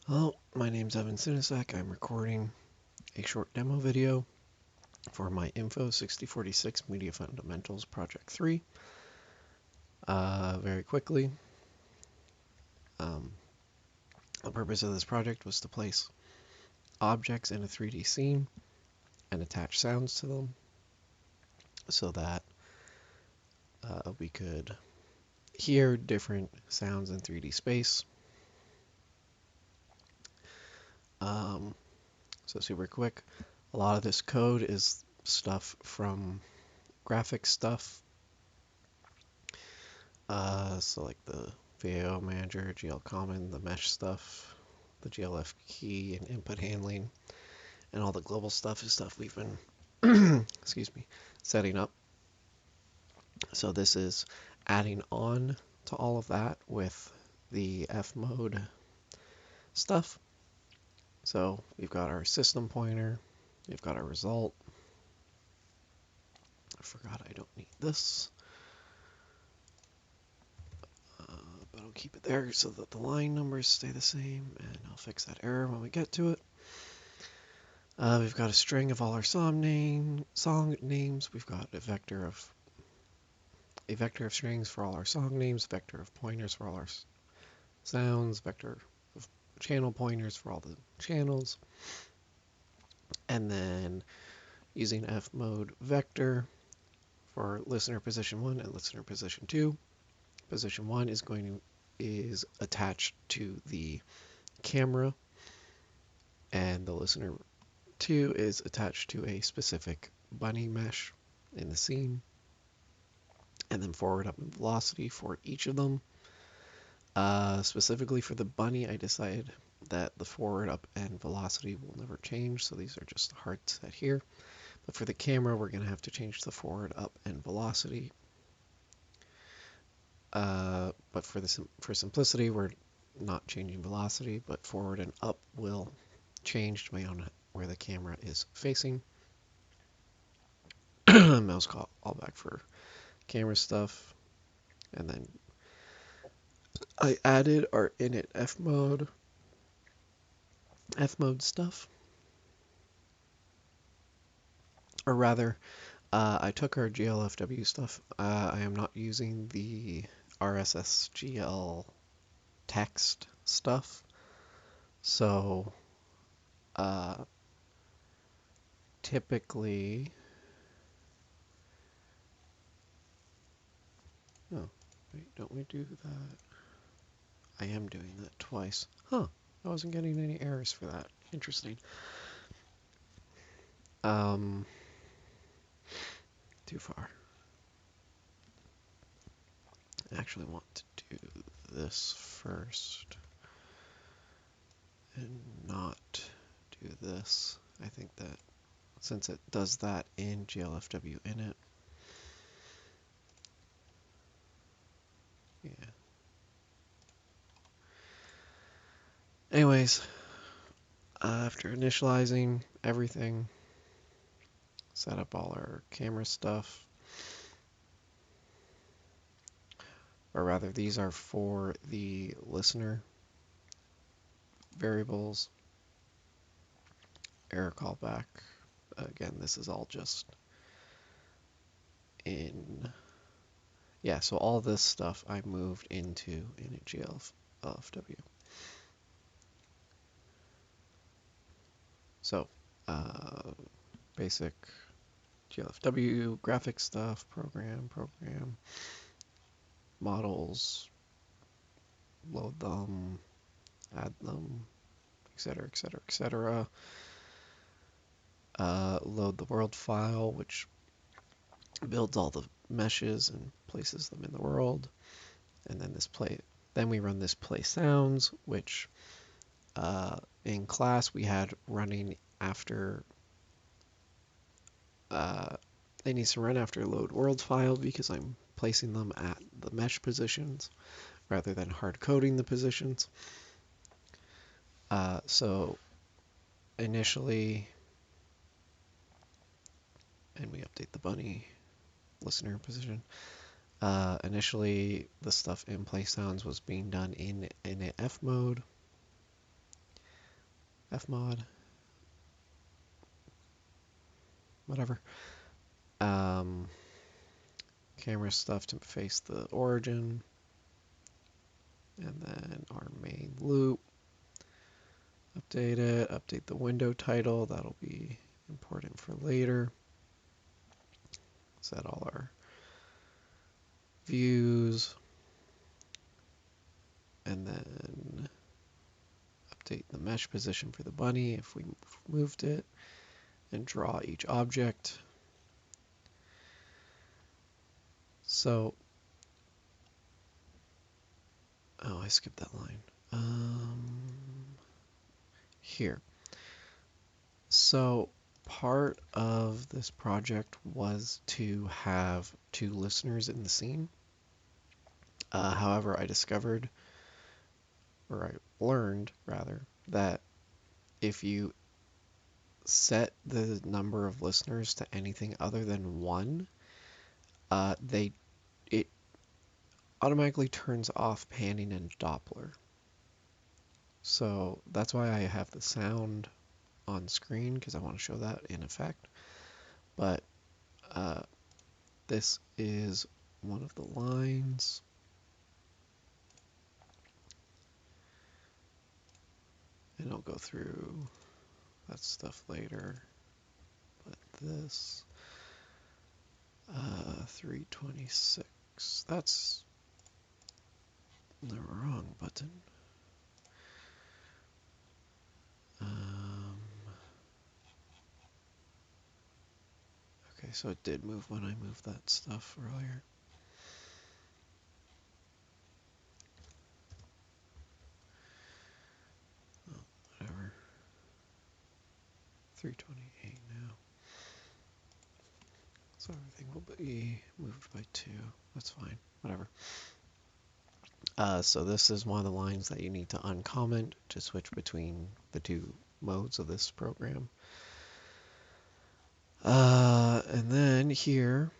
Hello, my name's Evan Sinisek. I'm recording a short demo video for my Info 6046 Media Fundamentals Project 3. Very quickly, um, the purpose of this project was to place objects in a 3D scene and attach sounds to them so that we could hear different sounds in 3D space. So super quick, a lot of this code is stuff from graphic stuff. So like the VAO manager, GL common, the mesh stuff, the GLF key and input handling, and all the global stuff is stuff we've been excuse me, setting up. So this is adding on to all of that with the F mode stuff. So we've got our system pointer, we've got our result. I forgot I don't need this. But I'll keep it there so that the line numbers stay the same, and I'll fix that error when we get to it. We've got a string of all our song names. We've got a vector of strings for all our song names, vector of pointers for all our sounds, vector of channel pointers for all the channels, and then using F mode vector for listener position 1 and listener position 2. Position 1 is attached to the camera, and the listener 2 is attached to a specific bunny mesh in the scene, and then forward, up, and velocity for each of them. Specifically for the bunny, I decided that the forward, up, and velocity will never change, so these are just hard set here. But for the camera, we're going to have to change the forward, up, and velocity. But for simplicity, we're not changing velocity, but forward and up will change depending on where the camera is facing. Mouse call all back for camera stuff, and then I added our init F mode stuff, or rather, I took our GLFW stuff. I am not using the RSSGL text stuff, so typically, oh, wait, don't we do that? I am doing that twice. Huh, I wasn't getting any errors for that. Interesting. Too far. I actually want to do this first and not do this. I think that since it does that in GLFW init, yeah. Anyways, after initializing everything, set up all our camera stuff, or rather these are for the listener variables, error callback. Again, this is all just in, yeah, so all this stuff I moved into init GLFW. So, basic GLFW, graphic stuff, program, models, load them, add them, etc., etc., etc. Load the world file, which builds all the meshes and places them in the world. And then then we run this play sounds, which in class we had running after, it needs to run after load world file because I'm placing them at the mesh positions rather than hard coding the positions. So initially, and we update the bunny listener position. Initially, the stuff in play sounds was being done in init F mode. fmod, whatever. Camera stuff to face the origin, and then our main loop. Update it, update the window title, that'll be important for later. Set all our views, and then update the mesh position for the bunny if we moved it, and draw each object. So, oh, I skipped that line. Here. So, part of this project was to have 2 listeners in the scene. However, I discovered, or I learned rather, that if you set the number of listeners to anything other than 1, it automatically turns off panning and Doppler. So that's why I have the sound on screen, because I want to show that in effect. But this is one of the lines. And I'll go through that stuff later. But this 326, that's the wrong button. Okay, so it did move when I moved that stuff earlier. Oh, whatever. 328 now. So everything will be moved by 2. That's fine. Whatever. So this is one of the lines that you need to uncomment to switch between the 2 modes of this program. And then here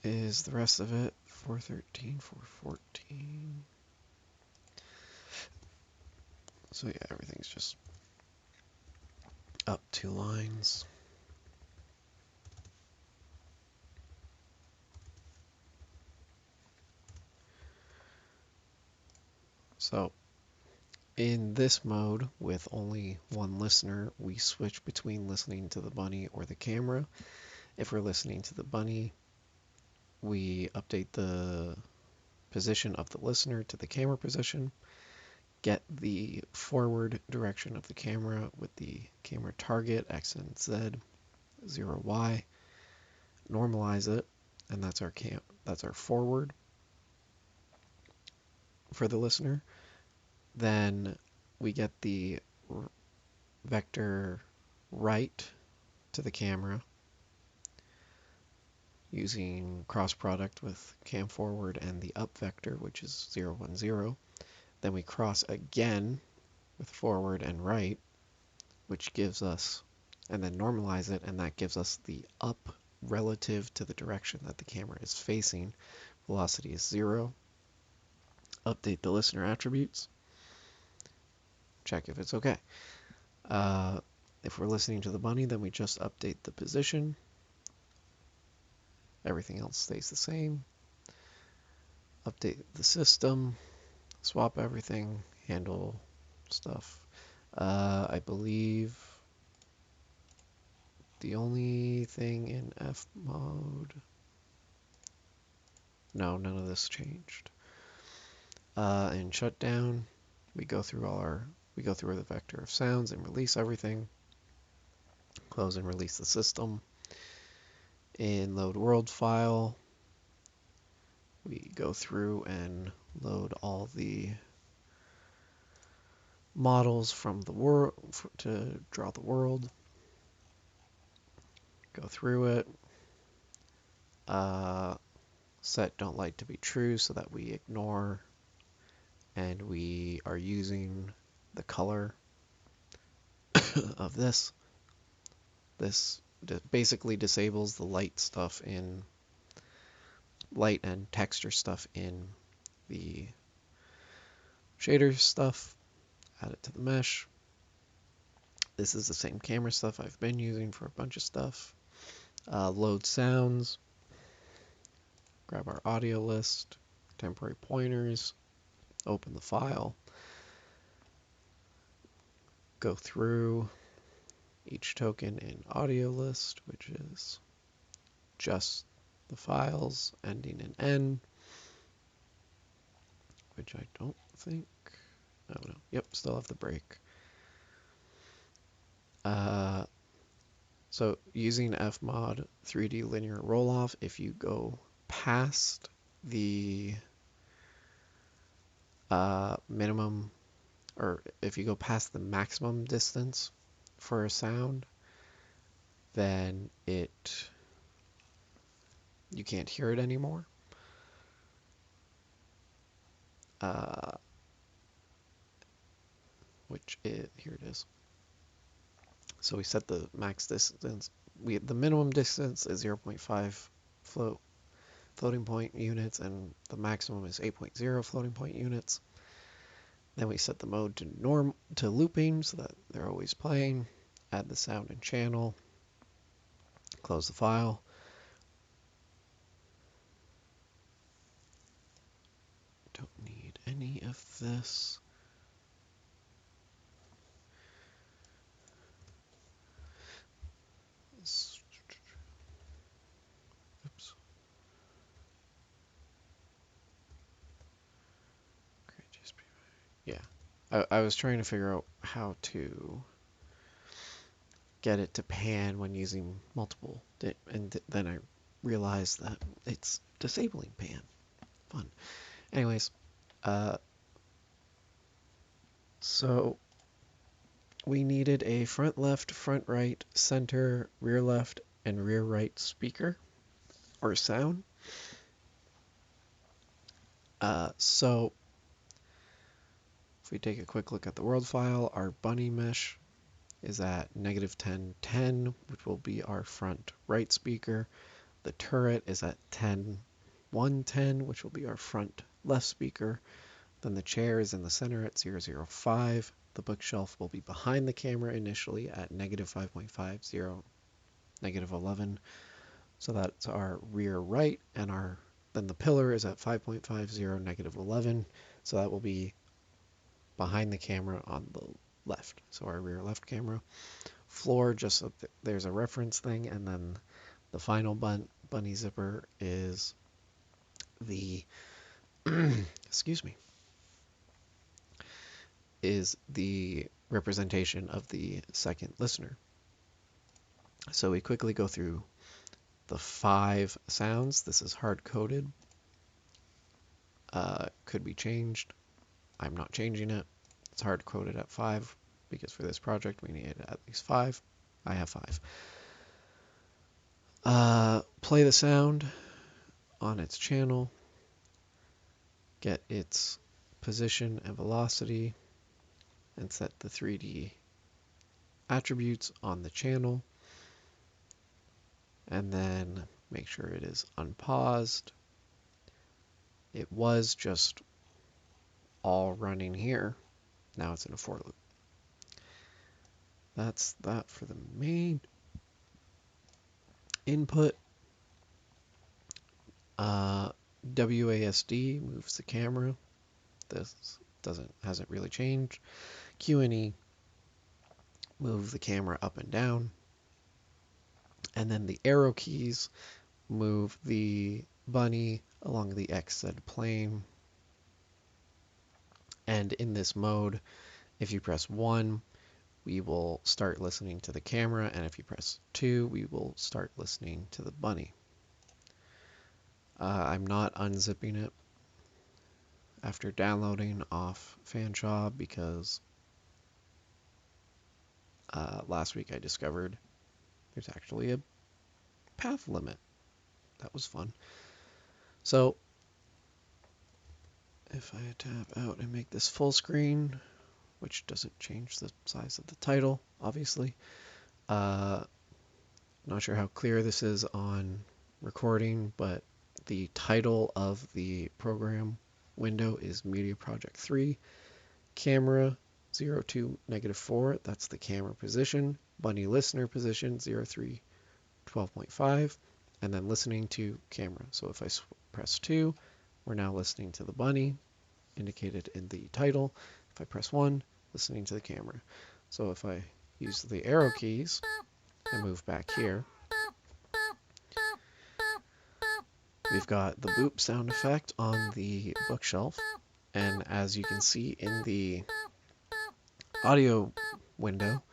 is the rest of it. 413, 414. So yeah, everything's just up 2 lines. So in this mode, with only 1 listener, we switch between listening to the bunny or the camera. If we're listening to the bunny, we update the position of the listener to the camera position, get the forward direction of the camera with the camera target, X and Z, 0Y, normalize it, and that's our forward for the listener. Then we get the vector right to the camera using cross product with cam forward and the up vector, which is 0, 1, 0. Then we cross again with forward and right, which gives us, and then normalize it, and that gives us the up relative to the direction that the camera is facing. Velocity is 0. Update the listener attributes. Check if it's okay. If we're listening to the bunny, then we just update the position. Everything else stays the same. Update the system, swap everything, handle stuff. I believe the only thing in F mode, no, none of this changed. In shutdown, we go through the vector of sounds and release everything. Close and release the system. In load world file, we go through and load all the models from the world to draw the world. Go through it. Set don't light to be true so that we ignore, and we are using the color of this. This basically disables the light and texture stuff in the shader stuff. Add it to the mesh. This is the same camera stuff I've been using for a bunch of stuff. Load sounds, grab our audio list, temporary pointers, open the file, go through each token in audio list, which is just the files ending in N, which I don't think, oh no, yep, still have the break. So using Fmod 3D linear roll-off, if you go past the minimum, or if you go past the maximum distance for a sound, then you can't hear it anymore. Here it is. So we set the max distance. The minimum distance is 0.5 floating point units, and the maximum is 8.0 floating point units. Then we set the mode to looping so that they're always playing. Add the sound and channel. Close the file. Don't need any of this. Oops. Yeah. I was trying to figure out how to get it to pan when using multiple, and then I realized that it's disabling pan. Fun. Anyways, so we needed a front left, front right, center, rear left, and rear right speaker or sound. So if we take a quick look at the world file, our bunny mesh is at -1010, which will be our front right speaker. The turret is at 10.110, which will be our front left speaker. Then the chair is in the center at 0.05. The bookshelf will be behind the camera initially at -5.50, -11. So that's our rear right, and then the pillar is at 5.50, -11. So that will be behind the camera on the left. So our rear left camera. Floor, just so there's a reference thing, and then the final bunny zipper is the excuse me, is the representation of the second listener. So we quickly go through the 5 sounds. This is hard-coded. Could be changed. I'm not changing it. It's hard-coded at 5 because for this project we needed at least 5. I have 5. Play the sound on its channel. Get its position and velocity, and set the 3D attributes on the channel, and then make sure it is unpaused. It was just all running here. Now it's in a for loop. That's that for the main input. WASD moves the camera. This hasn't really changed. Q&E move the camera up and down. And then the arrow keys move the bunny along the XZ plane. And in this mode, if you press 1, we will start listening to the camera, and if you press 2, we will start listening to the bunny. I'm not unzipping it after downloading off Fanshawe because last week I discovered there's actually a path limit. That was fun. So if I tab out and make this full screen, which doesn't change the size of the title, obviously. Not sure how clear this is on recording, but the title of the program window is Media Project 3. Camera 0, 2, -4, that's the camera position. Bunny listener position, 0, 3, 12.5. And then listening to camera. So if I press 2, we're now listening to the bunny, indicated in the title. If I press 1, listening to the camera. So if I use the arrow keys and move back here, we've got the boop sound effect on the bookshelf. And as you can see in the audio window,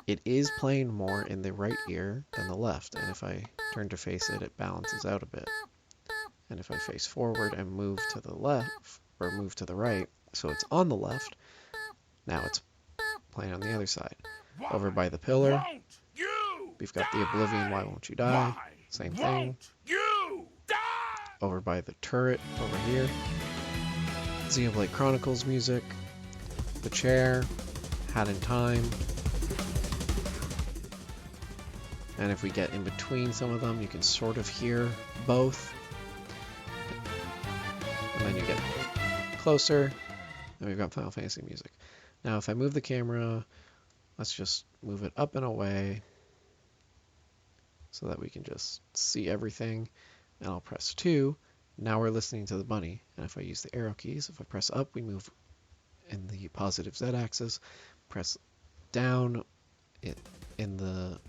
it is playing more in the right ear than the left. And if I turn to face it, it balances out a bit. And if I face forward and move to the left, or move to the right, so it's on the left, now it's playing on the other side. Over by the pillar, we've got the Oblivion, Why Won't You Die? Same thing. Over by the turret, over here, Xenoblade Chronicles music, the chair, Hat in Time. And if we get in between some of them, you can sort of hear both. And then you get closer, and we've got Final Fantasy music. Now if I move the camera, let's just move it up and away so that we can just see everything. And I'll press 2. Now we're listening to the bunny. And if I use the arrow keys, if I press up, we move in the positive Z-axis. Press down in the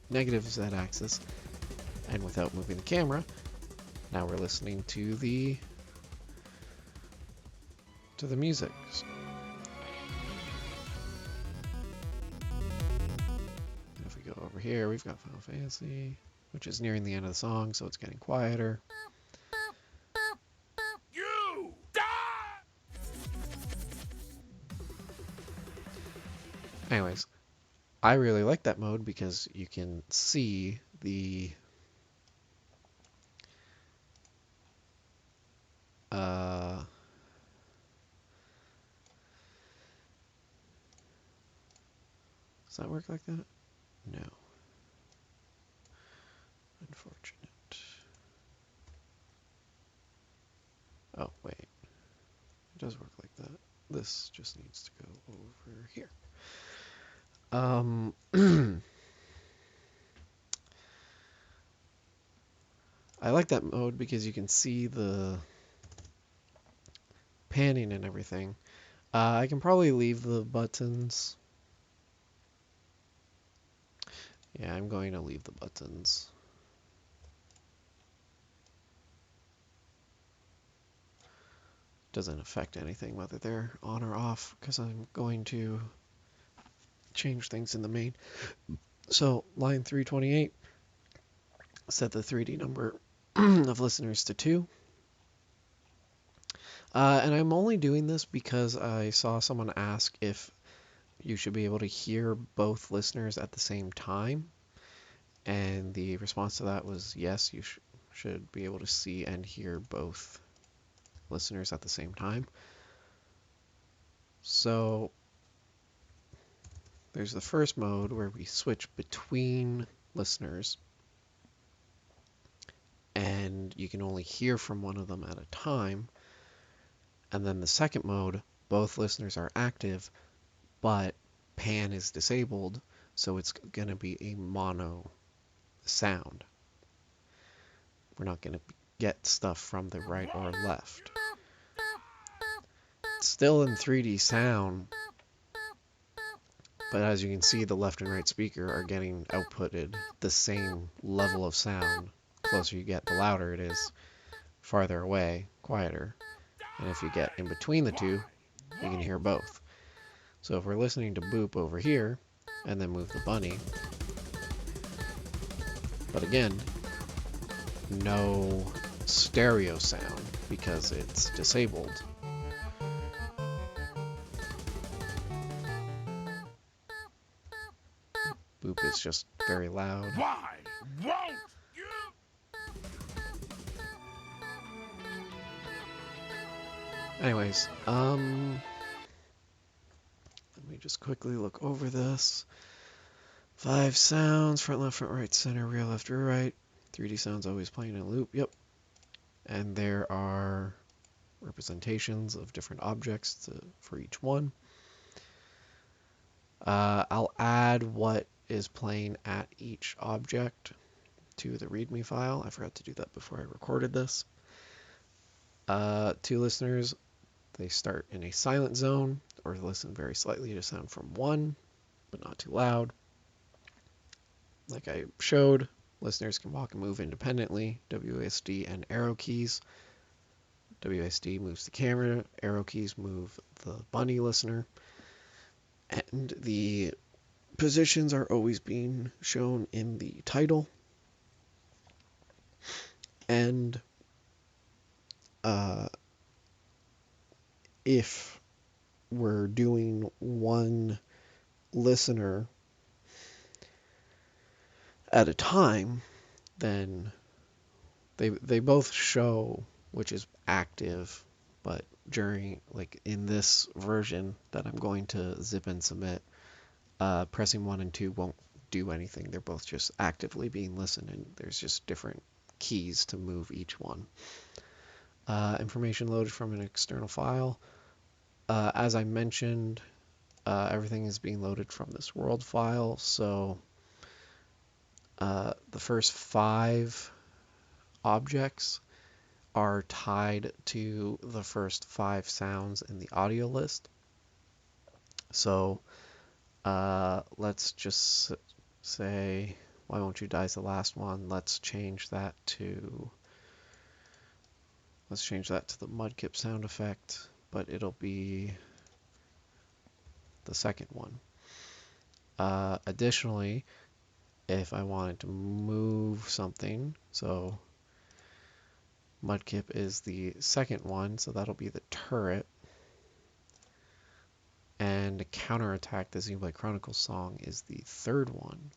negative Z-axis. And without moving the camera, now we're listening to the music. And if we go over here, we've got Final Fantasy, which is nearing the end of the song, so it's getting quieter. You die! Anyways, I really like that mode because you can see the does that work like that? No. Unfortunate. Oh, wait. It does work like that. This just needs to go over here. I like that mode because you can see the panning and everything. I can probably leave the buttons. Yeah, I'm going to leave the buttons. Doesn't affect anything whether they're on or off because I'm going to change things in the main. So line 328, set the 3D number of listeners to 2. And I'm only doing this because I saw someone ask if you should be able to hear both listeners at the same time. And the response to that was yes, you should be able to see and hear both listeners at the same time. So there's the first mode where we switch between listeners and you can only hear from one of them at a time. And then the second mode, both listeners are active, but pan is disabled, so it's going to be a mono sound. We're not going to get stuff from the right or left. It's still in 3D sound, but as you can see, the left and right speaker are getting outputted the same level of sound. The closer you get, the louder it is. Farther away, quieter. And if you get in between the two, you can hear both. So if we're listening to Boop over here, and then move the bunny, but again, no stereo sound because it's disabled. Boop is just very loud. Why won't you? Anyways, let me just quickly look over this. 5 sounds, front, left, front, right, center, rear, left, rear, right. 3D sounds always playing in a loop, yep. And there are representations of different objects for each one. I'll add what is playing at each object to the README file. I forgot to do that before I recorded this. Two listeners, they start in a silent zone or listen very slightly to sound from 1, but not too loud. Like I showed, listeners can walk and move independently, WASD and arrow keys. WASD moves the camera, arrow keys move the bunny listener, and the positions are always being shown in the title. And if we're doing one listener at a time, then they both show which is active, but during, like in this version that I'm going to zip and submit, pressing 1 and 2 won't do anything. They're both just actively being listened, and there's just different keys to move each one. Information loaded from an external file. As I mentioned, everything is being loaded from this world file, so the first 5 objects are tied to the first 5 sounds in the audio list. So let's just say, Why Won't You Die is the last one. Let's change that to the Mudkip sound effect, but it'll be the second one. Additionally, if I wanted to move something, so Mudkip is the second one, so that'll be the turret. And Counterattack, the Xenoblade Chronicles song, is the third one.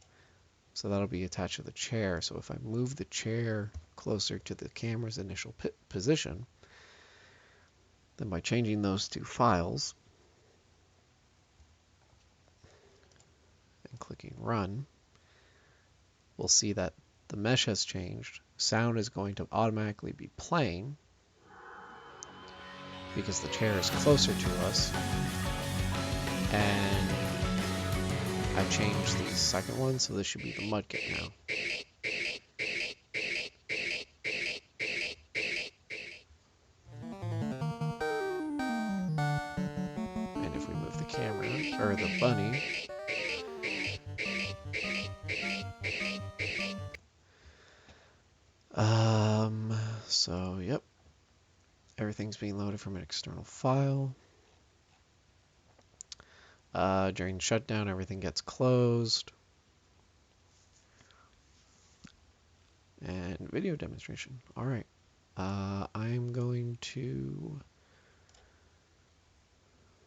So that'll be attached to the chair. So if I move the chair closer to the camera's initial position, then by changing those 2 files and clicking Run, we'll see that the mesh has changed. Sound is going to automatically be playing because the chair is closer to us. And I changed the second one, so this should be the Mudkip now. And if we move the camera, or the bunny, so yep, everything's being loaded from an external file. During shutdown, everything gets closed. And video demonstration. All right. I'm going to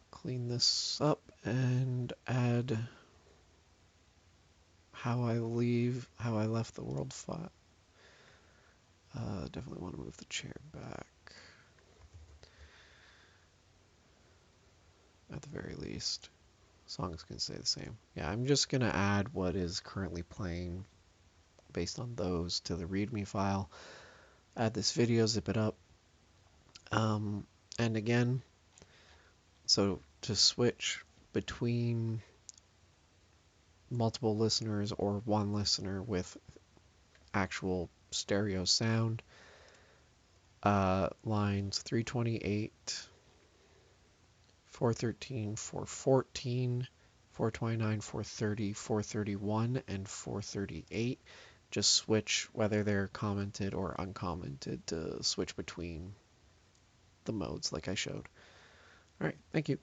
clean this up and add how I left the world file. Definitely want to move the chair back. At the very least. Songs can stay the same. Yeah, I'm just going to add what is currently playing based on those to the README file. Add this video, zip it up. And again, so to switch between multiple listeners or one listener with actual stereo sound, lines 328, 413, 414, 429, 430, 431, and 438. Just switch whether they're commented or uncommented to switch between the modes like I showed. All right, thank you.